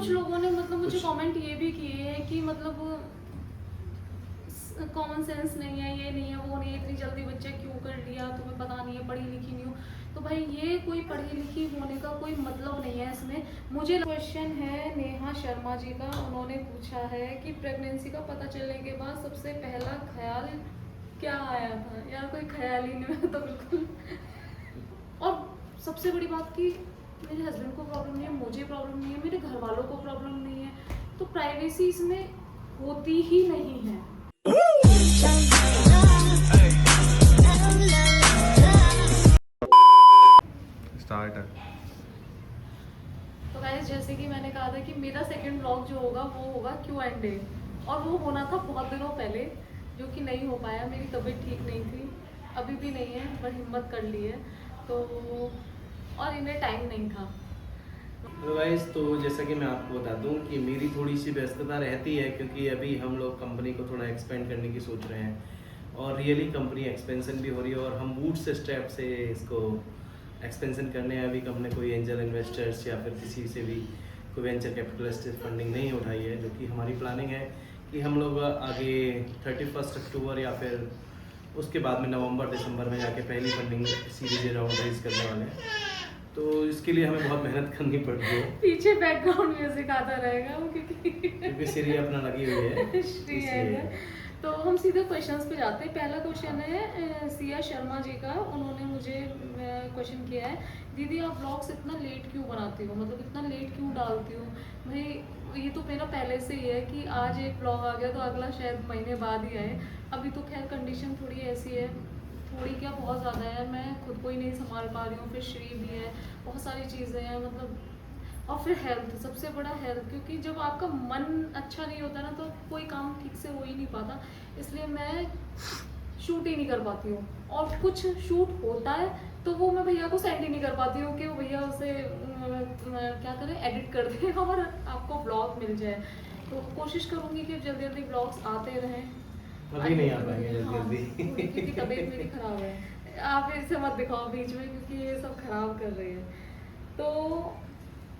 कुछ लोगों ने मतलब मुझे कमेंट ये भी किए हैं कि मतलब कॉमन सेंस नहीं है, ये नहीं है, वो नहीं है, इतनी जल्दी बच्चा क्यों कर लिया, तुम्हें पता नहीं है, पढ़ी लिखी नहीं हो। तो भाई ये कोई पढ़ी लिखी होने का कोई मतलब नहीं है इसमें। मुझे क्वेश्चन है नेहा शर्मा जी का, उन्होंने पूछा है कि प्रेगनेंसी का पता चलने के बाद सबसे पहला ख्याल क्या आया था। यार कोई ख्याल ही नहीं, तो बिल्कुल। और सबसे बड़ी बात कि मेरे हस्बैंड को प्रॉब्लम नहीं है, मुझे प्रॉब्लम नहीं है, मेरे घर वालों को प्रॉब्लम नहीं है, तो प्राइवेसी इसमें होती ही नहीं है। स्टार्ट है। तो गाइस जैसे कि मैंने कहा था कि मेरा सेकंड व्लॉग जो होगा वो होगा Q&A, और वो होना था बहुत दिनों पहले, जो कि नहीं हो पाया। मेरी तबीयत ठीक नहीं थी, अभी भी नहीं है, पर हिम्मत कर ली है तो, और इन्हें टाइम नहीं था। हेलो गाइस, तो जैसा कि मैं आपको बता दूं कि मेरी थोड़ी सी व्यस्तता रहती है, क्योंकि अभी हम लोग कंपनी को थोड़ा एक्सपेंड करने की सोच रहे हैं और रियली कंपनी एक्सपेंशन भी हो रही है और हम बूट से स्टेप से इसको एक्सपेंशन करने हैं। अभी हमने कोई एंजल इन्वेस्टर्स या फिर किसी से भी कोई वेंचर कैपिटलिस्ट फंडिंग नहीं उठाई है, जो कि हमारी प्लानिंग है कि हम लोग आगे 31 अक्टूबर या फिर उसके बाद में नवंबर दिसंबर में जाके पहली फंडिंग सीरीज राउंड रेज करने वाले हैं। तो इसके लिए हमें बहुत मेहनत करनी पड़ रही है। पीछे बैकग्राउंड म्यूजिक आता रहेगा क्योंकि सीरी अपना लगी हुई है श्री है। इसलिए। तो हम सीधे क्वेश्चंस पे जाते हैं। पहला क्वेश्चन है सिया शर्मा जी का, उन्होंने मुझे क्वेश्चन किया है, दीदी आप व्लॉग्स इतना लेट क्यों बनाती हो, मतलब इतना लेट क्यों डालती हो। भाई ये तो मेरा पहले से ही है कि आज एक व्लॉग आ गया तो अगला शायद महीने बाद ही आए। अभी तो खैर कंडीशन थोड़ी ऐसी है, थोड़ी क्या बहुत ज़्यादा है, मैं खुद को ही नहीं संभाल पा रही हूँ, फिर श्री भी है, बहुत सारी चीज़ें हैं मतलब, और फिर हेल्थ, सबसे बड़ा हेल्थ, क्योंकि जब आपका मन अच्छा नहीं होता ना तो कोई काम ठीक से हो ही नहीं पाता, इसलिए मैं शूट ही नहीं कर पाती हूँ। और कुछ शूट होता है तो वो मैं भैया को सेंड ही नहीं कर पाती हूँ कि वो भैया उसे क्या करें, एडिट कर दें और आपको ब्लॉग मिल जाए। तो कोशिश करूँगी कि जल्दी जल्दी ब्लॉग्स आते रहें। अभी नहीं आ पाएंगे हाँ, जल्दी क्योंकि तबीयत मेरी खराब है, आप इसे मत दिखाओ बीच में क्योंकि ये सब खराब कर रही है। तो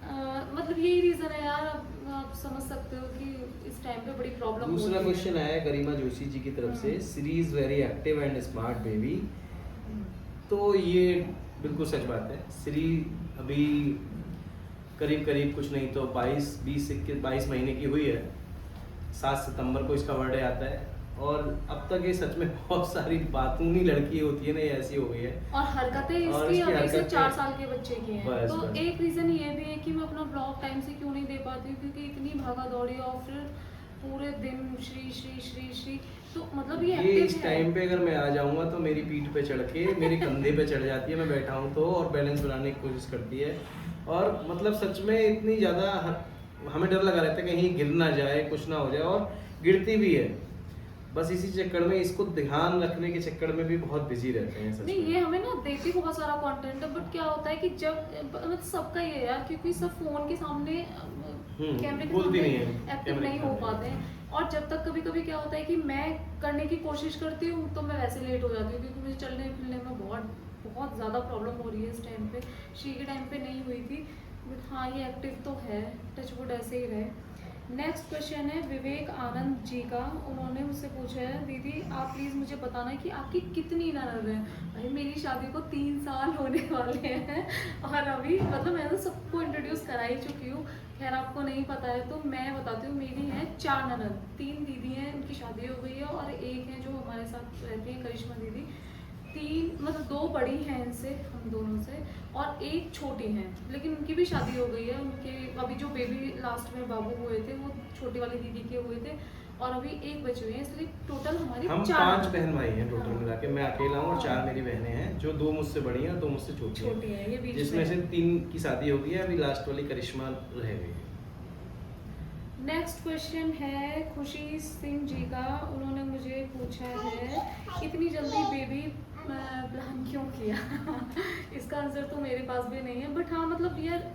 मतलब यही रीज़न है यार, आप समझ सकते हो कि इस टाइम पे बड़ी प्रॉब्लम हो रही है। दूसरा क्वेश्चन आया है गरिमा जोशी जी की तरफ से, series very active and smart baby. तो ये बिल्कुल सच बात है। श्री अभी करीब करीब कुछ नहीं तो 22 महीने की हुई है। 7 सितंबर को इसका बर्थडे आता है और अब तक ये सच में बहुत सारी बातूनी लड़की होती है ना, ये ऐसी हो गई है। और हरकतें इसकी अभी से 4 साल के बच्चे की हैं। बस, तो बस। एक रीज़न ये भी है कि मैं अपना ब्लॉग टाइम से क्यों नहीं दे पाती हूँ, क्योंकि इतनी भागा दौड़ी और फिर पूरे दिन श्री श्री श्री श्री, तो मतलब ये इस टाइम पे अगर मैं आ जाऊंगा तो मेरी पीठ पे चढ़ के मेरे कंधे पे चढ़ जाती है, मैं बैठा हूँ तो, और बैलेंस बनाने की कोशिश करती है। और मतलब सच में इतनी ज़्यादा हमें डर लगा रहता है कहीं गिर ना जाए, कुछ ना हो जाए, और गिरती भी है। बस इसी चक्कर में, इसको ध्यान रखने के चक्कर में भी बहुत बिजी रहते हैं सच नहीं, में। ये हमें ना देखते बहुत सारा कंटेंट है, बट क्या होता है कि जब मतलब सबका ये है यार, क्योंकि सब फोन के सामने कैमरे के बोलती सामने नहीं है, एक्टिव कैमरे नहीं के हो सामने। पाते हैं। और जब तक कभी कभी क्या होता है कि मैं करने की कोशिश करती हूँ तो मैं वैसे लेट हो जाती हूँ, क्योंकि मुझे चलने फिरने में बहुत बहुत ज़्यादा प्रॉब्लम हो रही है इस टाइम पे। श्री के टाइम पे नहीं हुई थी, बट हाँ ये एक्टिव तो है, टचवुड ऐसे ही रहे। नेक्स्ट क्वेश्चन है विवेक आनंद जी का, उन्होंने मुझसे पूछा है, दीदी आप प्लीज़ मुझे बताना कि आपकी कितनी ननद हैं। भाई मेरी शादी को 3 साल होने वाले हैं और अभी मतलब मैं तो सबको इंट्रोड्यूस करा ही चुकी हूँ। खैर आपको नहीं पता है तो मैं बताती हूँ, मेरी हैं 4 ननद, 3 दीदी हैं, उनकी शादी हो गई है, और एक है जो हमारे साथ रहती है करिश्मा दीदी। 3 मतलब 2 बड़ी हैं इनसे, हम दोनों से, और एक छोटी हैं, लेकिन उनकी भी शादी हो गई है। उनके अभी जो बेबी लास्ट में बाबू हुए थे वो छोटी वाली दीदी के हुए थे, और अभी एक बचे हुए हैं, इसलिए टोटल हमारी हम 4 5 बहन भाई हैं टोटल हाँ। मिला के। मैं अकेला हूँ और 4 मेरी बहनें हैं, जो 2 मुझसे बड़ी हैं और 2 मुझसे छोटी है, ये हैं, बीच जिसमें में से 3 की शादी हो गई है। अभी लास्ट वाली करिश्मा रह गई है। नेक्स्ट क्वेश्चन है खुशी सिंह जी का, उन्होंने मुझे पूछा है इतनी जल्दी बेबी प्लान क्यों किया इसका आंसर तो मेरे पास भी नहीं है, बट हाँ मतलब यार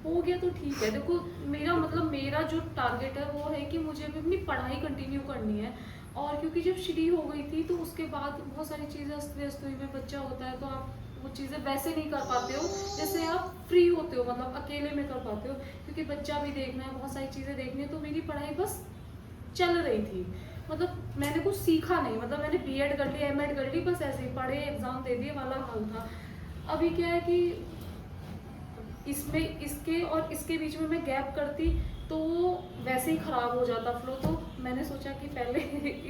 हो गया तो ठीक है। देखो मेरा मतलब मेरा जो टारगेट है वो है कि मुझे अभी अपनी पढ़ाई कंटिन्यू करनी है, और क्योंकि जब श्री हो गई थी तो उसके बाद बहुत सारी चीज़ें अस्त व्यस्त हुई में, बच्चा होता है तो आप वो चीज़ें वैसे नहीं कर पाते हो जैसे आप फ्री होते हो, मतलब अकेले में कर पाते हो, क्योंकि बच्चा भी देखना है, बहुत सारी चीज़ें देखनी है। तो मेरी पढ़ाई बस चल रही थी, मतलब मैंने कुछ सीखा नहीं, मतलब मैंने बीएड कर ली, एमएड कर ली, बस ऐसे ही पढ़े, एग्ज़ाम दे दिए वाला हाल था। अभी क्या है कि इसमें इसके और इसके बीच में मैं गैप करती तो वो वैसे ही ख़राब हो जाता फ्लो। तो मैंने सोचा कि पहले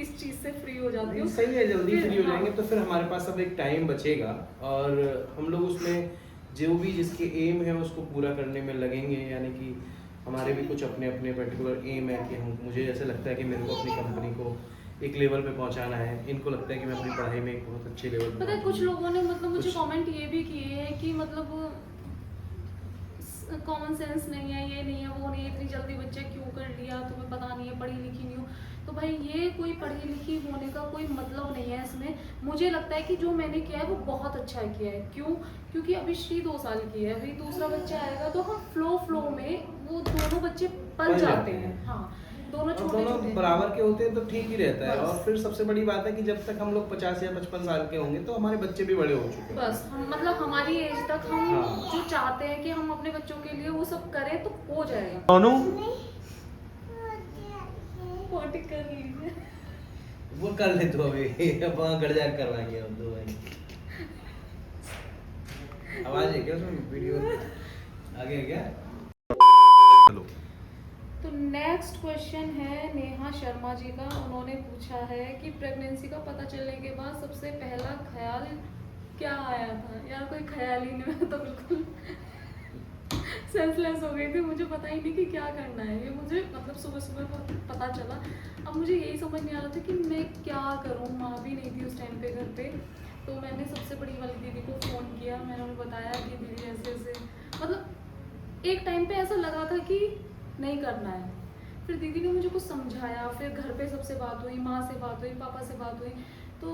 इस चीज़ से फ्री हो जाती हूँ। सही है, जल्दी फिर फ्री हो हाँ। जाएंगे तो फिर हमारे पास अब एक टाइम बचेगा और हम लोग उसमें जो भी जिसके एम है उसको पूरा करने में लगेंगे। यानी कि हमारे भी कुछ अपने अपने पर्टिकुलर एम है कि हम, मुझे ऐसे लगता है कि मेरे को अपनी कंपनी को एक लेवल पे पहुंचाना है, इनको लगता है कि मैं अपनी पढ़ाई में एक बहुत अच्छे लेवल पे पता है कुछ पहुंचूंगी। लोगों ने मतलब मुझे कुछ- कमेंट ये भी किए हैं कि मतलब कॉमन सेंस नहीं है, ये नहीं है, वो नहीं है, इतनी जल्दी बच्चे क्यों कर लिया, तुम्हें पता नहीं है, पढ़ी लिखी नहीं हो। तो भाई ये कोई पढ़ी लिखी होने का कोई मतलब नहीं है इसमें। मुझे लगता है कि जो मैंने किया है वो बहुत अच्छा किया है। क्यों? क्योंकि अभी श्री 2 साल की है, अभी दूसरा बच्चा आएगा तो हम फ्लो में वो दोनों बच्चे पल जाते हैं। हाँ, दोनों और छोटे दोनों छोटे बराबर के होते हैं तो ठीक ही रहता है। बस। और फिर सबसे बड़ी बात है कि जब तक हम लोग 50 या 55 साल के होंगे तो हमारे बच्चे भी बड़े हो चुके हैं। बस हम मतलब हमारी एज तक हम हाँ। जो चाहते हैं कि हम अपने बच्चों के लिए वो सब करें तो हो जाएगा। सोनू पोटी कर लीजिए। वो कर ले तो अभी अब वहाँ गड़ जाकर करवाएंगे हम दो भाई। आवाज है क्या उसमें? वीडियो आगे है क्या? चलो तो नेक्स्ट क्वेश्चन है नेहा शर्मा जी का। उन्होंने पूछा है कि प्रेगनेंसी का पता चलने के बाद सबसे पहला ख्याल क्या आया था? यार कोई ख्याल ही नहीं, मैं तो बिल्कुल सेंसलेस हो गई थी, मुझे पता ही नहीं कि क्या करना है। ये मुझे मतलब सुबह सुबह पता चला। अब मुझे यही समझ नहीं आ रहा था कि मैं क्या करूँ, माँ भी नहीं थी उस टाइम पे घर पे। तो मैंने सबसे बड़ी वाली दीदी को फ़ोन किया, मैंने उन्हें बताया कि दीदी ऐसे ऐसे, मतलब एक टाइम पे ऐसा लगा था कि नहीं करना है। फिर दीदी ने मुझे कुछ समझाया, फिर घर पे सबसे बात हुई, माँ से बात हुई, पापा से बात हुई, तो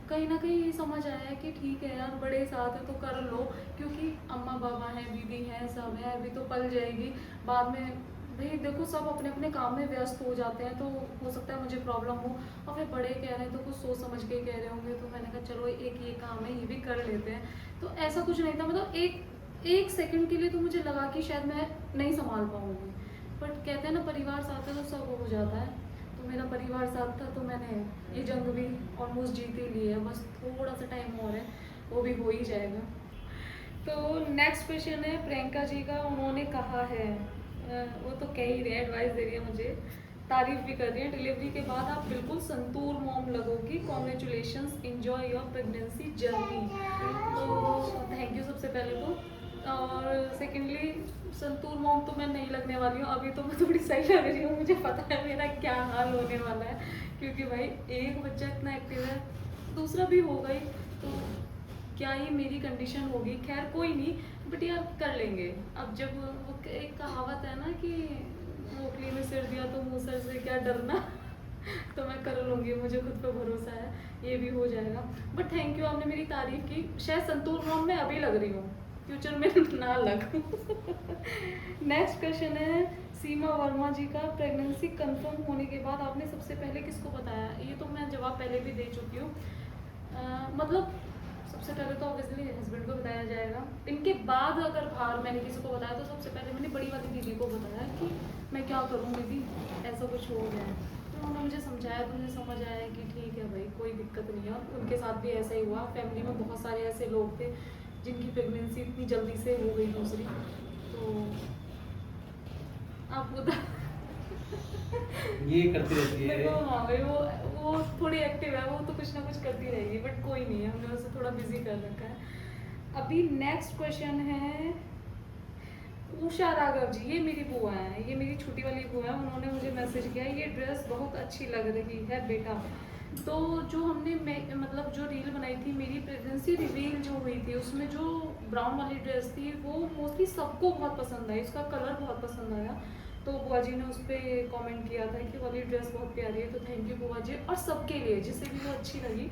कहीं ना कहीं ये समझ आया कि ठीक है यार, बड़े साथ है तो कर लो, क्योंकि अम्मा बाबा हैं, दीदी हैं, सब है, अभी तो पल जाएगी। बाद में भाई देखो सब अपने अपने काम में व्यस्त हो जाते हैं, तो हो सकता है मुझे प्रॉब्लम हो, और फिर बड़े कह रहे हैं तो कुछ सोच समझ के कह रहे होंगे। तो मैंने कहा चलो एक ये काम है, ये भी कर लेते हैं। तो ऐसा कुछ नहीं था, मतलब एक सेकंड के लिए तो मुझे लगा कि शायद मैं नहीं संभाल पाऊंगी, बट कहते हैं ना परिवार साथ है तो सब हो जाता है। तो मेरा परिवार साथ था तो मैंने ये जंग भी ऑलमोस्ट जीत ही ली है, बस थोड़ा सा टाइम और है, वो भी हो ही जाएगा। तो नेक्स्ट क्वेश्चन है प्रियंका जी का। उन्होंने कहा है वो तो कह ही रहे हैं, एडवाइस दे रही है मुझे, तारीफ भी कर रही है, डिलीवरी के बाद आप बिल्कुल संतूर मॉम लगोगी, congratulations, enjoy your pregnancy journey. तो थैंक यू सबसे पहले तो। और सेकेंडली संतूर मॉम तो मैं नहीं लगने वाली हूँ, अभी तो मैं थोड़ी सही लग रही हूँ, मुझे पता है मेरा क्या हाल होने वाला है, क्योंकि भाई एक बच्चा इतना एक्टिव है, दूसरा भी होगा ही, तो क्या ही मेरी कंडीशन होगी। खैर कोई नहीं, बट यार कर लेंगे। अब जब वो एक कहावत है ना कि मोकली में सिर दिया तो मुँह सर से क्या डरना तो मैं कर लूँगी, मुझे खुद पे भरोसा है, ये भी हो जाएगा। बट थैंक यू, आपने मेरी तारीफ की। शायद संतूर मॉम में अभी लग रही हूँ, फ्यूचर में ना लगूं। नेक्स्ट क्वेश्चन है सीमा वर्मा जी का। प्रेगनेंसी कंफर्म होने के बाद आपने सबसे पहले किसको बताया? ये तो मैं जवाब पहले भी दे चुकी हूँ। मतलब सबसे पहले तो ऑब्वियसली हस्बैंड को बताया जाएगा। इनके बाद अगर बाहर मैंने किसी को बताया तो सबसे पहले मैंने बड़ी वाली दीदी को बताया कि मैं क्या करूँ दीदी, ऐसा कुछ हो गया है। तो उन्होंने मुझे समझाया, तो मुझे समझ आया कि ठीक है भाई, कोई दिक्कत नहीं है। उनके साथ भी ऐसा ही हुआ। फैमिली में बहुत सारे ऐसे लोग थे जिनकी प्रेगनेंसी इतनी जल्दी से हो गई दूसरी। तो आप बता ये करती रहती है। देखो हाँ भाई, वो थोड़ी एक्टिव है, वो तो कुछ ना कुछ करती रहेगी, बट कोई नहीं है, हमने उसे थोड़ा बिजी कर रखा है। अभी नेक्स्ट क्वेश्चन है उषा राघव जी। ये मेरी बुआ है, ये मेरी छोटी वाली बुआ है। उन्होंने मुझे मैसेज किया, ये ड्रेस बहुत अच्छी लग रही है बेटा। तो जो हमने मतलब जो रील बनाई थी मेरी प्रेगनेंसी रिवील जो हुई थी, उसमें जो ब्राउन वाली ड्रेस थी वो मोस्टली सबको बहुत पसंद आई, उसका कलर बहुत पसंद आया। तो बुआ जी ने उस पर कॉमेंट किया था कि वाली ड्रेस बहुत प्यारी है। तो थैंक यू बुआ जी, और सबके लिए जिसे भी वो अच्छी लगी,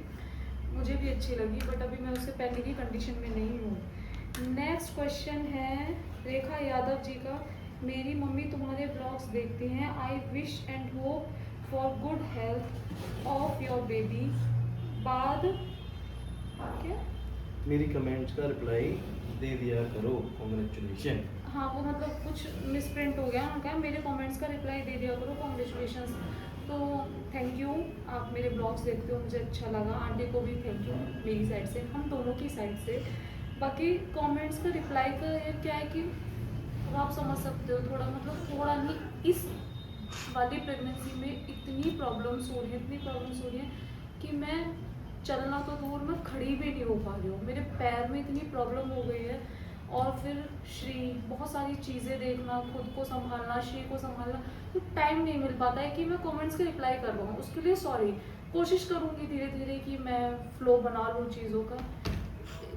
मुझे भी अच्छी लगी, बट अभी मैं उसे पहनने की कंडीशन में नहीं हूँ। नेक्स्ट क्वेश्चन है रेखा यादव जी का। मेरी मम्मी तुम्हारे ब्लॉग्स देखती हैं। I wish and hope for good health of your baby. बाद क्या मेरी कमेंट्स का रिप्लाई दे दिया करो, कॉन्ग्रेचुलेशन। हाँ वो मतलब कुछ मिसप्रिंट हो गया, उन्होंने कहा मेरे कमेंट्स का रिप्लाई दे दिया करो, कॉन्ग्रेचुलेशन। तो थैंक यू, आप मेरे ब्लॉग्स देखते हो, मुझे अच्छा लगा। आंटी को भी थैंक यू मेरी साइड से, हम दोनों की साइड से। बाकी कमेंट्स का रिप्लाई का ये क्या है कि अब आप समझ सकते हो, थोड़ा मतलब थोड़ा नहीं, इस वाली प्रेगनेंसी में इतनी प्रॉब्लम्स हो रही हैं, इतनी प्रॉब्लम्स हो रही हैं कि मैं चलना तो दूर, मैं खड़ी भी नहीं हो पा रही हूँ, मेरे पैर में इतनी प्रॉब्लम हो गई है। और फिर श्री, बहुत सारी चीज़ें देखना, खुद को संभालना, श्री को संभालना, तो टाइम नहीं मिल पाता है कि मैं कमेंट्स के रिप्लाई कर पाऊँ। उसके लिए सॉरी, कोशिश करूँगी धीरे धीरे कि मैं फ्लो बना लूँ चीज़ों का।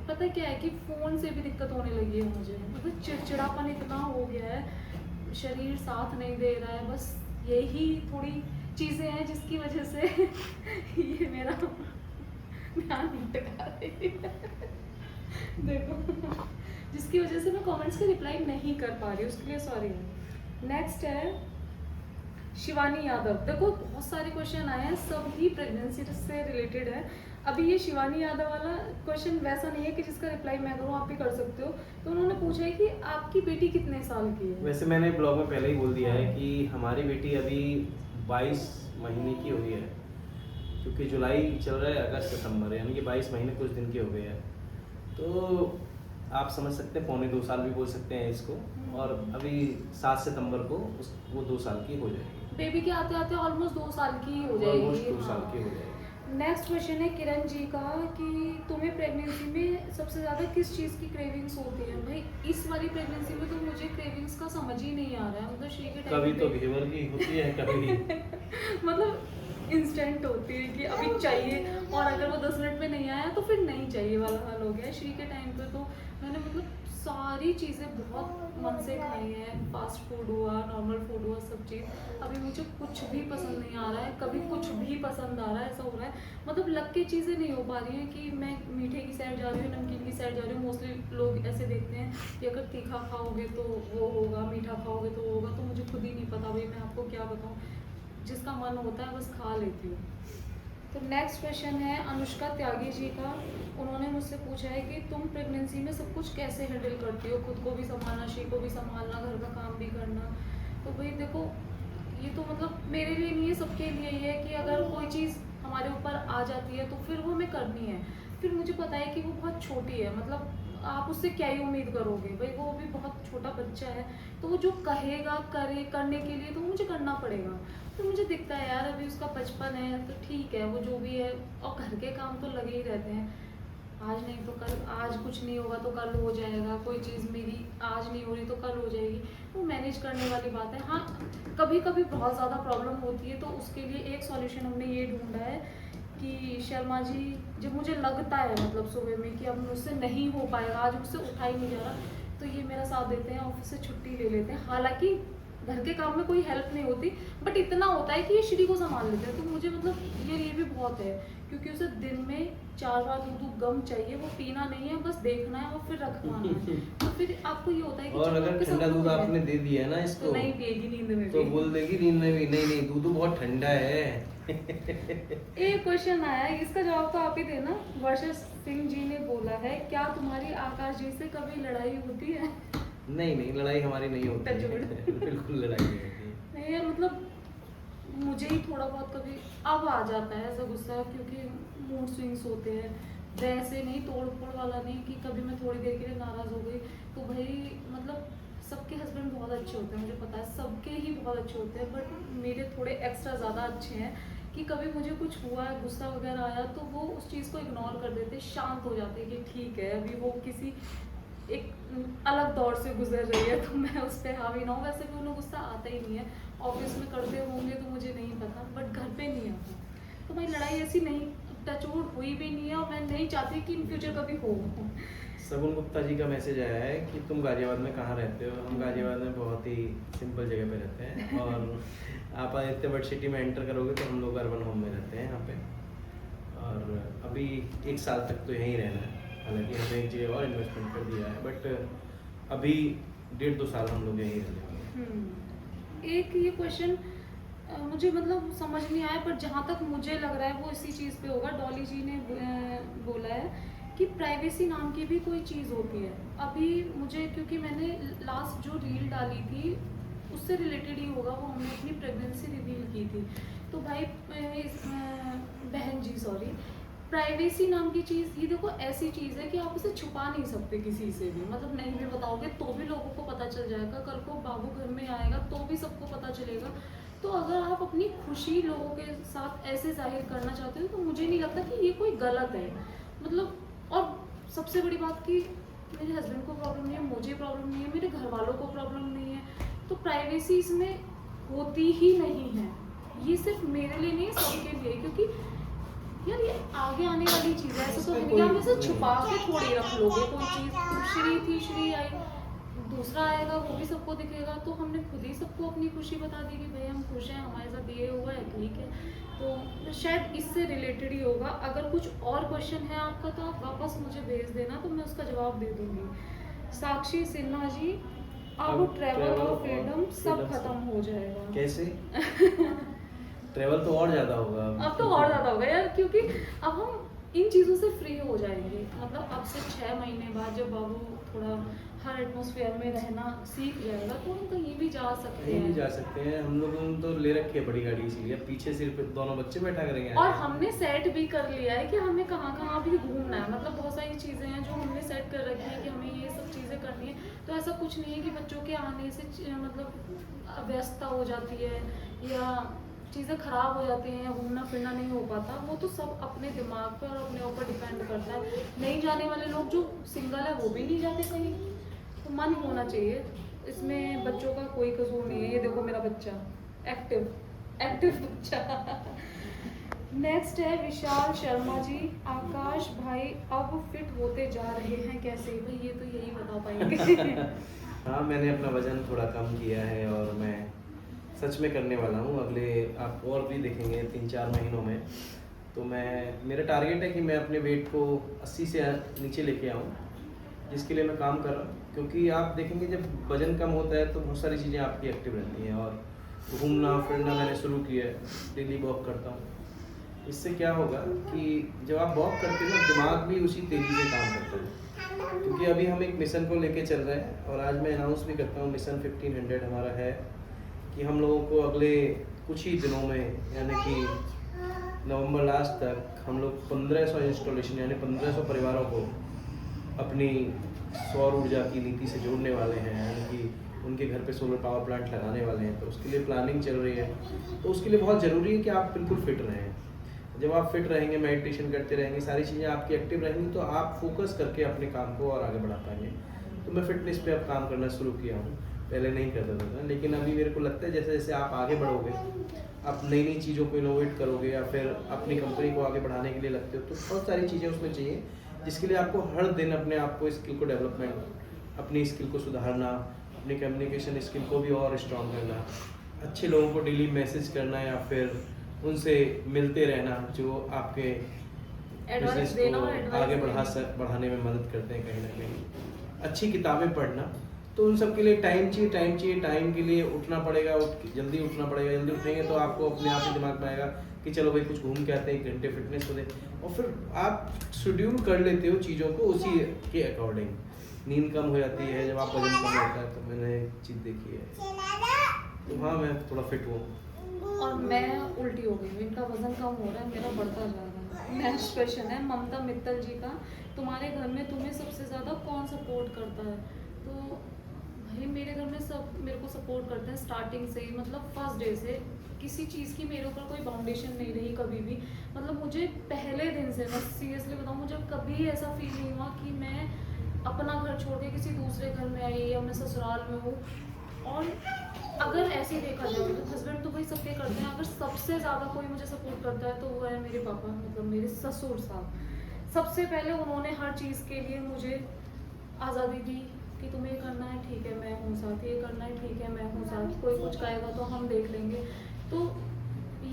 पता क्या है कि फ़ोन से भी दिक्कत होने लगी है मुझे, मतलब चिड़चिड़ापन इतना हो गया है, शरीर साथ नहीं दे रहा है। बस यही थोड़ी चीज़ें हैं जिसकी वजह से ये मेरा ध्यान भटका रही है देखो, जिसकी वजह से मैं कमेंट्स के रिप्लाई नहीं कर पा रही, उसके लिए सॉरी। नेक्स्ट है शिवानी यादव। देखो बहुत सारे क्वेश्चन आए हैं, सभी प्रेगनेंसी से रिलेटेड है। अभी ये शिवानी यादव वाला क्वेश्चन वैसा नहीं है कि जिसका रिप्लाई मैं करूँ, आप भी कर सकते हो। तो उन्होंने पूछा है कि आपकी बेटी कितने साल की है। वैसे मैंने ब्लॉग में पहले ही बोल दिया है कि हमारी बेटी अभी 22 महीने की हुई है, क्योंकि जुलाई चल रहा है, अगस्त सितंबर, यानी कि 22 महीने कुछ दिन के हो गए हैं। तो आप समझ सकते हैं, पौने 2 साल भी बोल सकते हैं इसको। और अभी 7 सितंबर को वो 2 साल की हो जाएगी। बेबी के आते आते ऑलमोस्ट 2 साल की हो जाएगी। ऑलमोस्ट 2 साल की हो जाएगी। नेक्स्ट क्वेश्चन है किरण जी का कि तुम्हें प्रेगनेंसी में सबसे ज़्यादा किस चीज़ की क्रेविंग्स होती है। भाई इस वाली प्रेगनेंसी में तो मुझे क्रेविंग्स का समझ ही नहीं आ रहा है, मतलब श्री के टाइम कभी तो घेवर की होती है, कभी मतलब इंस्टेंट होती है कि अभी चाहिए, और अगर वो 10 मिनट में नहीं आया तो फिर नहीं चाहिए वाला हाल हो गया है। श्री के टाइम पे तो मैंने मतलब सारी चीज़ें बहुत मन से खाई हैं, फास्ट फूड हुआ, नॉर्मल फूड हुआ, सब चीज़। अभी मुझे कुछ भी पसंद नहीं आ रहा है, कभी कुछ भी पसंद आ रहा है, ऐसा हो रहा है। मतलब लग के चीज़ें नहीं हो पा रही हैं कि मैं मीठे की साइड जा रही हूँ, नमकीन की साइड जा रही हूँ। मोस्टली लोग ऐसे देखते हैं कि अगर तीखा खाओगे तो वो होगा, मीठा खाओगे तो वो होगा। तो मुझे खुद ही नहीं पता भाई, मैं आपको क्या बताऊँ, जिसका मन होता है बस खा लेती हूँ। तो नेक्स्ट क्वेश्चन है अनुष्का त्यागी जी का। उन्होंने मुझसे पूछा है कि तुम प्रेगनेंसी में सब कुछ कैसे हैंडल करती हो, खुद को भी संभालना, श्री को भी संभालना, घर का काम भी करना। तो भाई देखो, ये तो मतलब मेरे लिए नहीं है, सबके लिए ये है कि अगर कोई चीज़ हमारे ऊपर आ जाती है तो फिर वो हमें करनी है। फिर मुझे पता है कि वो बहुत छोटी है, मतलब आप उससे क्या ही उम्मीद करोगे, भाई वो भी बहुत छोटा बच्चा है। तो वो जो कहेगा करने के लिए तो मुझे करना पड़ेगा। तो मुझे दिखता है यार अभी उसका बचपन है तो ठीक है, वो जो भी है। और घर के काम तो लगे ही रहते हैं, आज नहीं तो कल, आज कुछ नहीं होगा तो कल हो जाएगा। कोई चीज़ मेरी आज नहीं हो रही तो कल हो जाएगी, वो मैनेज करने वाली बात है। हाँ कभी कभी बहुत ज़्यादा प्रॉब्लम होती है, तो उसके लिए एक सॉल्यूशन हमने ये ढूंढा है कि शर्मा जी, जब मुझे लगता है मतलब सुबह में कि अब मुझसे नहीं हो पाएगा, आज मुझसे उठा ही नहीं जा रहा, तो ये मेरा साथ देते हैं, ऑफिस से छुट्टी ले लेते हैं। हालांकि घर के काम में कोई हेल्प नहीं होती, बट इतना होता है कि ये श्री को संभाल लेते हैं। तो मुझे मतलब ये भी बहुत है, क्योंकि उसे दिन में 4 बार दूध गम चाहिए, वो पीना नहीं है, बस देखना है और फिर रखवाना है। तो फिर आपको ये होता है कि और अगर ठंडा दूध आपने दे दिया है ना इसको, तो नहीं पिएगी नींद में तो भी। बोल देगी नींद में भी, नहीं नहीं दूध बहुत ठंडा है। एक क्वेश्चन आया है, इसका जवाब तो आप ही देना। वर्षा सिंह जी ने बोला है, क्या तुम्हारी आकाश जी से कभी लड़ाई होती है? नहीं नहीं, लड़ाई हमारी नहीं होती है। टचवुड। बिल्कुल लड़ाई नहीं होती है। नहीं यार, मतलब मुझे ही थोड़ा बहुत कभी अब आ जाता है ऐसा गुस्सा, क्योंकि मूड स्विंग्स होते हैं। वैसे नहीं, तोड़ फोड़ वाला नहीं कि कभी मैं थोड़ी देर के लिए नाराज़ हो गई तो भाई, मतलब सबके हस्बैंड बहुत अच्छे होते हैं, मुझे पता है सबके ही बहुत अच्छे होते हैं, बट मेरे थोड़े एक्स्ट्रा ज़्यादा अच्छे हैं कि कभी मुझे कुछ हुआ है, गुस्सा वगैरह आया, तो वो उस चीज़ को इग्नोर कर देते, शांत हो जाते कि ठीक है अभी वो किसी एक अलग दौर से गुजर रही है, तो मैं उस पर हावी ना हूँ। वैसे भी उन्हें गुस्सा आता ही नहीं है, ऑफिस में करते होंगे तो मुझे नहीं पता, बट घर पे नहीं आता। तो भाई लड़ाई ऐसी नहीं, टचवुड हुई भी नहीं है, और मैं नहीं चाहती कि इन फ्यूचर कभी हो। सगुन गुप्ता जी का मैसेज आया है कि तुम गाजियाबाद में कहाँ रहते हो। हम गाजियाबाद में बहुत ही सिंपल जगह पे रहते हैं, और आप आदित्य बट सिटी में एंटर करोगे तो हम लोग अर्बन होम में रहते हैं यहाँ पे। और अभी 1 साल तक तो यहीं रहना है, हालांकि हमने एक जगह और इन्वेस्टमेंट कर दिया है, बट अभी 1.5-2 साल हम लोग यहीं रहेंगे। एक ये क्वेश्चन मुझे मतलब समझ नहीं आया, पर जहाँ तक मुझे लग रहा है वो इसी चीज़ पे होगा। डॉली जी ने बोला है कि प्राइवेसी नाम की भी कोई चीज़ होती है। अभी मुझे, क्योंकि मैंने लास्ट जो रील डाली थी उससे रिलेटेड ही होगा, वो हमने अपनी प्रेगनेंसी रिवील की थी। तो भाई बहन जी सॉरी, प्राइवेसी नाम की चीज़ ये देखो ऐसी चीज़ है कि आप उसे छुपा नहीं सकते किसी से भी, मतलब नहीं भी बताओगे तो भी लोगों को पता चल जाएगा, कल को बाबू घर में आएगा तो भी सबको पता चलेगा। तो अगर आप अपनी खुशी लोगों के साथ ऐसे जाहिर करना चाहते हो तो मुझे नहीं लगता कि ये कोई गलत है, मतलब। और सबसे बड़ी बात कि मेरे हस्बैंड को प्रॉब्लम नहीं है, मुझे प्रॉब्लम नहीं है, मेरे घर वालों को प्रॉब्लम नहीं है, तो प्राइवेसी इसमें होती ही नहीं है। ये सिर्फ मेरे लिए नहीं, सबके लिए, क्योंकि यार ये आगे आने वाली चीज़ है। ऐसा तो है नहीं कि आप इसे छुपा के थोड़ी रख लोगे कोई चीज़। श्री थी, श्री आई, दूसरा आएगा वो भी सबको दिखेगा, तो हमने खुद ही सबको अपनी खुशी बता दी कि भाई हम खुश हैं, हमारे साथ ये हुआ है, ठीक है। तो शायद इससे रिलेटेड ही होगा। अगर कुछ और क्वेश्चन है आपका तो आप वापस मुझे भेज देना, तो मैं उसका जवाब दे दूंगी। साक्षी सिन्हा जी, अब ट्रैवल और फ्रीडम सब खत्म हो जाएगा। कैसे? ट्रेवल तो और ज्यादा होगा अब तो और ज्यादा होगा यार, क्योंकि अब हम इन चीज़ों से फ्री हो जाएंगे। मतलब अब से 6 महीने बाद जब बाबू थोड़ा हर एटमॉस्फेयर में रहना सीख जाएगा तो हम कहीं भी जा सकते कहीं भी हैं। जा सकते हैं। हम लोगों ने तो ले रखी है बड़ी गाड़ी, इसलिए पीछे सिर्फ दोनों बच्चे बैठा करेंगे। और हमने सेट भी कर लिया है कि हमें कहाँ कहाँ भी घूमना है। मतलब बहुत सारी चीज़ें हैं जो हमने सेट कर रखी है कि हमें ये सब चीज़ें करनी है। तो ऐसा कुछ नहीं है कि बच्चों के आने से मतलब अव्यस्तता हो जाती है या चीज़ें खराब हो जाती हैं, घूमना फिरना नहीं हो पाता। वो तो सब अपने दिमाग पर और अपने ऊपर डिपेंड करता है। नहीं जाने वाले लोग जो सिंगल है वो भी नहीं जाते कहीं, तो मन होना चाहिए। इसमें बच्चों का कोई कसूर नहीं है। ये देखो मेरा बच्चा एक्टिव बच्चा। नेक्स्ट है विशाल शर्मा जी, आकाश भाई अब फिट होते जा रहे हैं कैसे? भाई ये तो यही बता पाएंगे। हाँ, मैंने अपना वजन थोड़ा कम किया है और मैं सच में करने वाला हूँ। अगले आप और भी देखेंगे 3-4 महीनों में। तो मेरा टारगेट है कि मैं अपने वेट को 80 से नीचे लेके आऊँ, जिसके लिए मैं काम कर रहा हूँ। क्योंकि आप देखेंगे जब वजन कम होता है तो बहुत सारी चीज़ें आपकी एक्टिव रहती हैं। और घूमना फिरना मैंने शुरू किया है, डेली वॉक करता हूँ। इससे क्या होगा कि जब आप वॉक करते हो दिमाग भी उसी तेज़ी से काम करता है। क्योंकि अभी हम एक मिशन को लेके चल रहे हैं और आज मैं अनाउंस भी करता हूँ, मिशन 1500 हमारा है कि हम लोगों को अगले कुछ ही दिनों में, यानी कि नवंबर लास्ट तक, हम लोग 1500 इंस्टॉलेशन यानी 1500 परिवारों को अपनी सौर ऊर्जा की नीति से जोड़ने वाले हैं, यानी कि उनके घर पे सोलर पावर प्लांट लगाने वाले हैं। तो उसके लिए प्लानिंग चल रही है। तो उसके लिए बहुत ज़रूरी है कि आप बिल्कुल फिट रहें। जब आप फिट रहेंगे, मेडिटेशन करते रहेंगे, सारी चीज़ें आपकी एक्टिव रहेंगी, तो आप फोकस करके अपने काम को और आगे बढ़ा पाएंगे। तो मैं फिटनेस पे अब काम करना शुरू किया हूँ, पहले नहीं करता था। लेकिन अभी मेरे को लगता है जैसे जैसे आप आगे बढ़ोगे, आप नई नई चीज़ों को इनोवेट करोगे या फिर अपनी कंपनी को आगे बढ़ाने के लिए लगते हो, तो बहुत सारी चीज़ें उसमें चाहिए, जिसके लिए आपको हर दिन अपने आप को स्किल को डेवलपमेंट, अपनी स्किल को सुधारना, अपनी कम्युनिकेशन स्किल को भी और स्ट्रॉन्ग करना, अच्छे लोगों को डेली मैसेज करना या फिर उनसे मिलते रहना जो आपके बिजनेस को आगे बढ़ाने में मदद करते हैं कहीं ना कहीं। अच्छी किताबें पढ़ना, तो उन सब के लिए टाइम चाहिए। टाइम के लिए उठना पड़ेगा, जल्दी उठना पड़ेगा। जल्दी उठेंगे तो आपको अपने आप ही दिमाग में आएगा कि चलो भाई कुछ घूम के आते हैं, 1 घंटे फिटनेस को दे। और फिर आप शेड्यूल कर लेते हो चीज़ों को उसी के अकॉर्डिंग। नींद कम हो जाती है जब आप वजन कम होता है, तो मैंने एक चीज़ देखी है। तो हाँ, मैं थोड़ा फिट हूँ। और मैं उल्टी हो गई हूँ, इनका वजन कम हो रहा है, मेरा बढ़ता जा रहा है। नेक्स्ट क्वेश्चन है ममता मित्तल जी का, तुम्हारे घर में तुम्हें सबसे ज़्यादा कौन सपोर्ट करता है? तो भाई मेरे घर में सब मेरे को सपोर्ट करते हैं स्टार्टिंग से ही, मतलब फर्स्ट डे से। किसी चीज़ की मेरे ऊपर कोई बाउंडेशन नहीं रही कभी भी। मतलब मुझे पहले दिन से, मैं सीरियसली बताऊँ, मुझे कभी ऐसा फील नहीं हुआ कि मैं अपना घर छोड़ के किसी दूसरे घर में आई या मैं ससुराल में हूँ। और अगर ऐसे देखा जाए तो हस्बैंड तो भाई सबके करते हैं, अगर सबसे ज़्यादा कोई मुझे सपोर्ट करता है तो वो है मेरे पापा, मतलब मेरे ससुर साहब। सबसे पहले उन्होंने हर चीज़ के लिए मुझे आज़ादी दी कि तुम्हें ये करना है ठीक है मैं हूँ साथ, ये करना है ठीक है मैं हूँ साथ, कोई कुछ कहेगा तो हम देख लेंगे। तो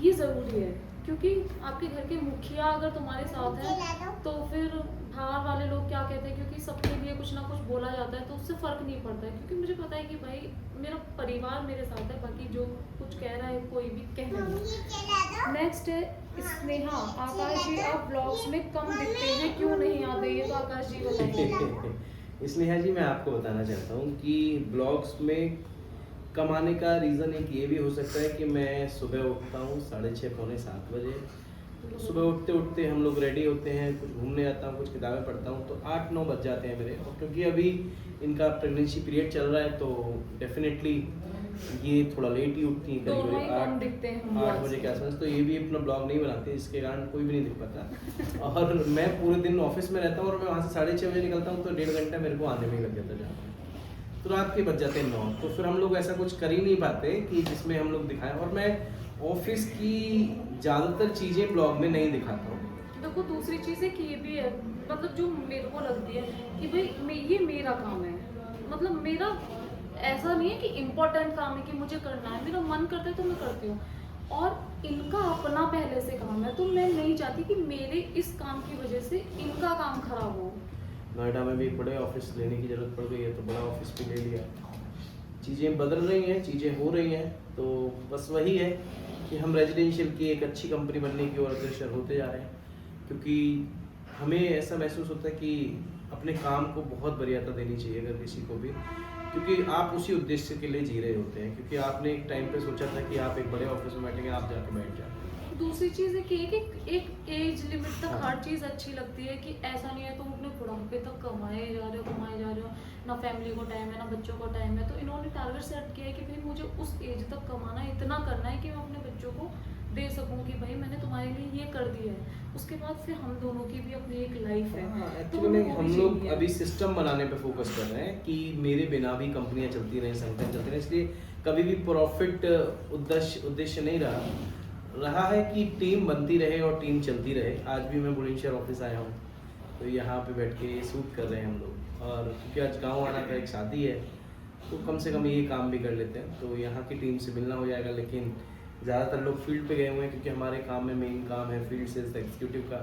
ये ज़रूरी है, क्योंकि आपके घर के मुखिया अगर तुम्हारे साथ है तो फिर बाहर वाले लोग क्या कहते हैं, क्योंकि सबके लिए कुछ ना कुछ बोला जाता है तो उससे फ़र्क नहीं पड़ता है। क्योंकि मुझे पता है कि भाई मेरा परिवार मेरे साथ है, बाकी जो कुछ कह रहा है कोई भी कहना नहीं। नेक्स्ट है स्नेहा, आकाश जी आप ब्लॉग्स में कम दिखते हैं, क्यों नहीं आते? ये तो आकाश जी बताइए। स्नेहा जी, मैं आपको बताना चाहता हूँ कि ब्लॉग्स में कम आने का रीज़न एक ये भी हो सकता है कि मैं सुबह उठता हूँ 6:30 पौने 7 बजे। सुबह उठते उठते हम लोग रेडी होते हैं, कुछ घूमने जाता हूँ, कुछ किताबें पढ़ता हूँ, तो 8-9 बज जाते हैं मेरे। और क्योंकि अभी इनका प्रेगनेंसी पीरियड चल रहा है तो डेफिनेटली ये थोड़ा लेट ही उठती हैं, दोनों ही करीब कम दिखते हैं हम 8 vlogs बजे के में। आसपास। तो ये भी अपना ब्लॉग नहीं बनाते, इसके कारण कोई भी नहीं दिख पाता। और मैं पूरे दिन ऑफिस में रहता हूँ और मैं वहाँ से 6:30 बजे निकलता हूँ, तो 1.5 घंटा मेरे को आने में ही लग जाता है। तो रात के बज जाते हैं 9। तो फिर हम लोग ऐसा कुछ कर ही नहीं पाते कि जिसमें हम लोग दिखाएं। और मैं ऑफिस की ज़्यादातर चीज़ें ब्लॉग में नहीं दिखाता हूँ। देखो दूसरी चीज़ है कि ये भी है, मतलब जो मेरे को लगती है कि भाई ये मेरा काम है, मतलब मेरा ऐसा नहीं है कि इम्पोर्टेंट काम है कि मुझे करना है, मेरा मन करता है तो मैं करती हूँ। और इनका अपना पहले से काम है, तो मैं नहीं चाहती कि मेरे इस काम की वजह से इनका काम खराब हो। नोएडा में भी एक बड़े ऑफिस लेने की ज़रूरत पड़ गई है, तो बड़ा ऑफिस भी ले लिया। चीज़ें बदल रही हैं, चीज़ें हो रही हैं, तो बस वही है कि हम रेजिडेंशियल की एक अच्छी कंपनी बनने की ओर अग्रसर होते जा रहे हैं। क्योंकि हमें ऐसा महसूस होता है कि अपने काम को बहुत वरीयता देनी चाहिए अगर किसी को भी, क्योंकि आप उसी उद्देश्य के लिए जी रहे होते हैं। क्योंकि आपने एक टाइम पे सोचा था कि आप एक बड़े ऑफिस में बैठेंगे, आप जाके बैठ जाए। दूसरी चीज़ है कि एक एज लिमिट तक हाँ। हर चीज़ अच्छी लगती है, कि ऐसा नहीं है तुम अपने बुढ़ापे तक कमाए जा रहे हो, ना फैमिली को टाइम है ना बच्चों को टाइम है। तो इन्होंने टारगेट सेट किया है कि भाई मुझे उस एज तक कमाना है, इतना करना है कि मैं अपने बच्चों को दे सकूं कि भाई मैंने तुम्हारे लिए ये कर दिया है। उसके बाद फिर हम दोनों की भी अपनी एक लाइफ है। तो एक्चुअली में वो हम भी लोग चाहिए। अभी सिस्टम बनाने पे फोकस कर रहे हैं कि मेरे बिना भी कंपनियां चलती रहें, संगठन चलते रहें। इसलिए कभी भी प्रॉफिट उद्देश्य नहीं रहा है कि टीम बनती रहे और टीम चलती रहे। आज भी मैं बुलंदशहर ऑफिस आया हूँ, तो यहाँ पे बैठ के शूट कर रहे हैं हम लोग। और क्योंकि आज गांव आना का एक शादी है, तो कम से कम ये काम भी कर लेते हैं, तो यहाँ की टीम से मिलना हो जाएगा। लेकिन ज़्यादातर लोग फील्ड पे गए हुए हैं, क्योंकि हमारे काम में मेन काम है फील्ड सेल्स एग्जीक्यूटिव का।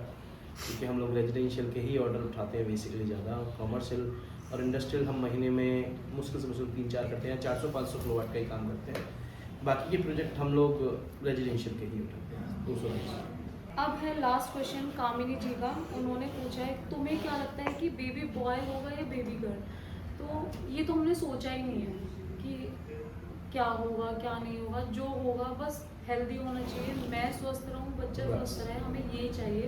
क्योंकि हम लोग रेजिडेंशियल के ही ऑर्डर उठाते हैं बेसिकली ज़्यादा, और कमर्शियल और इंडस्ट्रियल हम महीने में मुश्किल से मुश्किल 3-4 करते हैं, 400-500 किलोवाट का ही काम करते हैं। बाकी के प्रोजेक्ट हम लोग रेजिडेंशियल के ही उठाते हैं, 220। अब है लास्ट क्वेश्चन कामिनी जी का। उन्होंने पूछा है तुम्हें क्या लगता है कि बेबी बॉय होगा या बेबी गर्ल? तो ये तो हमने सोचा ही नहीं है कि क्या होगा क्या नहीं होगा। जो होगा बस हेल्दी होना चाहिए, मैं स्वस्थ रहूँ, बच्चा स्वस्थ रहे, हमें ये चाहिए,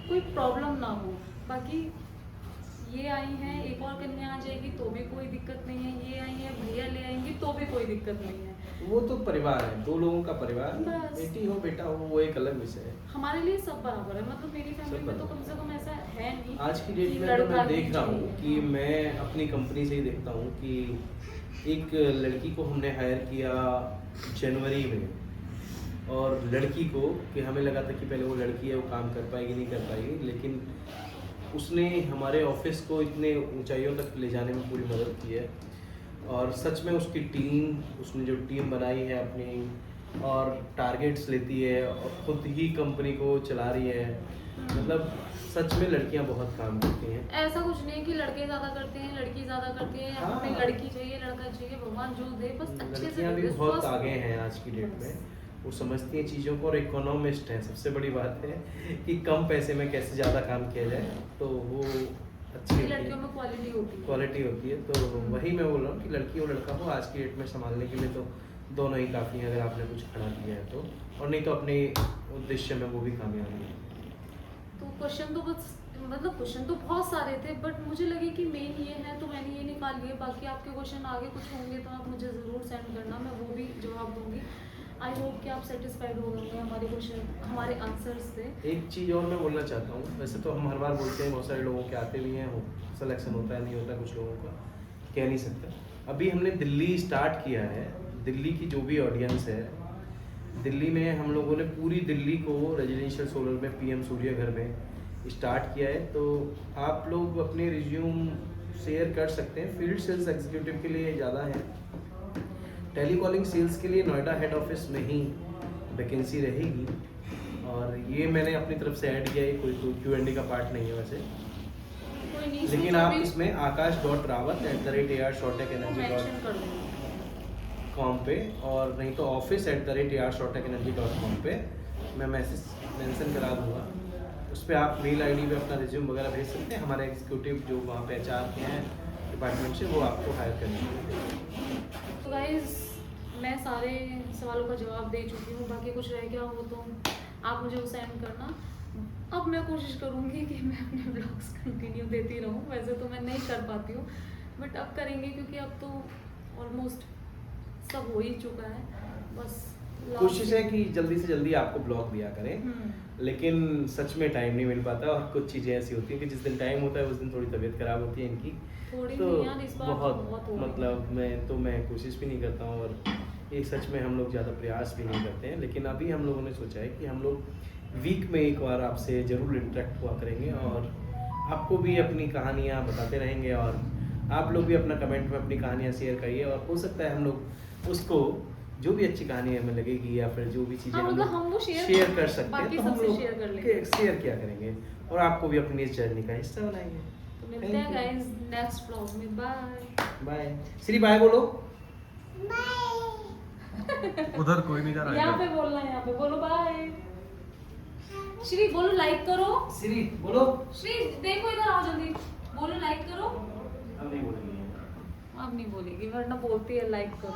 कोई प्रॉब्लम ना हो। बाकी ये आई हैं, एक और कन्या आ जाएगी तो भी कोई दिक्कत नहीं है, ये आई है भैया ले आएंगे तो भी कोई दिक्कत नहीं है। वो तो परिवार है, 2 लोगों का परिवार, बस। बेटी हो बेटा हो वो एक अलग विषय है। हमारे लिए सब बराबर है, मतलब मेरी फैमिली सब में तो बराबर। कम से कम ऐसा है नहीं। आज की डेट कि में तो लड़का मैं ही देख रहा हूँ चाहिए। कि मैं अपनी कंपनी से ही देखता हूँ कि एक लड़की को हमने हायर किया जनवरी में, और लड़की को कि हमें लगा था कि पहले वो लड़की है, वो काम कर पाएगी नहीं कर पाएगी, लेकिन उसने हमारे ऑफिस को इतने ऊंचाइयों तक ले जाने में पूरी मदद की है। और सच में उसकी टीम, उसने जो टीम बनाई है अपनी, और टारगेट्स लेती है और खुद ही कंपनी को चला रही है। मतलब सच में लड़कियां बहुत काम करती हैं। ऐसा कुछ नहीं है कि लड़के ज्यादा करते हैं लड़की ज्यादा करती है, हाँ। हमें लड़की चाहिए लड़का चाहिए, भगवान जो दे बस अच्छे से लड़कियां दे भी दे, बहुत स्वस्थ आगे हो। हैं आज की डेट में, वो समझती हैं चीज़ों को और इकोनॉमिस्ट हैं। सबसे बड़ी बात है कि कम पैसे में कैसे ज़्यादा काम किया जाए, तो वो अच्छी ये होती लड़कियों है, में क्वालिटी होती है। क्वालिटी होती है। तो वही मैं बोल रहा हूँ कि लड़की और लड़का हो आज की डेट में संभालने के लिए तो दोनों ही काफ़ी हैं, अगर आपने कुछ खड़ा किया है तो। और नहीं तो अपने उद्देश्य में वो भी कामयाब है। तो क्वेश्चन तो बस मतलब क्वेश्चन तो बहुत सारे थे, बट मुझे लगे कि मेन ये है तो मैंने ये निकाल लिए। बाकी आपके क्वेश्चन आगे कुछ होंगे तो आप मुझे ज़रूर सेंड करना, मैं वो भी जवाब दूंगी। आई होप कि आप सेटिस्फाइड हो गए हमारे क्वेश्चन हमारे आंसर्स से। एक चीज़ और मैं बोलना चाहता हूँ, वैसे तो हम हर बार बोलते हैं, बहुत सारे लोगों के आते भी हैं, वो सिलेक्शन होता है नहीं होता, कुछ लोगों का कह नहीं सकता। अभी हमने दिल्ली स्टार्ट किया है, दिल्ली की जो भी ऑडियंस है, दिल्ली में हम लोगों ने पूरी दिल्ली को रेजिडेंशियल सोलर में पीएम सूर्य घर में स्टार्ट किया है। तो आप लोग अपने रिज्यूम शेयर कर सकते हैं। फील्ड सेल्स एग्जीक्यूटिव के लिए ज़्यादा है, टेलीकॉलिंग सेल्स के लिए नोएडा हेड ऑफिस में ही वैकेंसी रहेगी। और ये मैंने अपनी तरफ से ऐड किया है, कोई Q&A का पार्ट नहीं है वैसे, कोई नहीं, लेकिन इसमें आप जो भी इसमें आकाश.rawat@AR मेंशन कर दूंगी। gmail.com पे, और नहीं तो office@yarshortechenergy.com पे मैं मैसेज मेंशन करा दूँगा। उस पर आप मेल आईडी पे अपना रिज्यूम वगैरह भेज सकते हैं। हमारे एग्जीक्यूटिव जो वहाँ पे HR के हैं डिपार्टमेंट से, वो आपको हायर करेंगे। तो गाइज मैं सारे सवालों का जवाब दे चुकी हूँ, बाकी कुछ रह गया हो तो आप मुझे वो सेंड करना। अब मैं कोशिश करूँगी कि मैं अपने ब्लॉग्स कंटिन्यू देती रहूँ, वैसे तो मैं नहीं कर पाती हूँ बट अब करेंगे क्योंकि अब तो ऑलमोस्ट सब हो ही चुका है। बस कोशिश है कि जल्दी से जल्दी आपको ब्लॉग दिया करें, हम्म, लेकिन सच में टाइम नहीं मिल पाता, और कुछ चीज़ें ऐसी होती हैं कि जिस दिन टाइम होता है उस दिन थोड़ी तबीयत खराब होती है इनकी। थोड़ी तो नहीं यार, इस बार तो बहुत हो गई। मतलब मैं कोशिश भी नहीं करता हूँ, और ये सच में हम लोग ज़्यादा प्रयास भी नहीं करते हैं। लेकिन अभी हम लोगों ने सोचा है कि हम लोग वीक में एक बार आपसे ज़रूर इंटरेक्ट हुआ करेंगे, और आपको भी अपनी कहानियाँ बताते रहेंगे, और आप लोग भी अपना कमेंट में अपनी कहानियाँ शेयर करिए, और हो सकता है हम लोग उसको जो भी अच्छी कहानी हमें लगेगी या फिर जो भी चीज़ें हाँ, हम मतलब लोग हम वो शेयर कर सकते हैं बाकी तो हम सबसे लोग शेयर कर लेंगे। शेयर किया करेंगे, और आपको भी अपनी इस जर्नी का हिस्सा बनाएंगे। तो मिलते Thank हैं you. गाइस नेक्स्ट व्लॉग में। बाय। बाय श्री, बाय बोलो। उधर कोई नहीं जा रहा यहाँ है पे बोलना है, यहाँ पे बोलो बाय। श्री बोलो लाइक करो। श्री बोलो। श्री देखो इधर आओ जल्दी, बोलो लाइक करो। हम नहीं बोलेंगे। अब नहीं बोलेगी वरना बोलती है लाइक करो।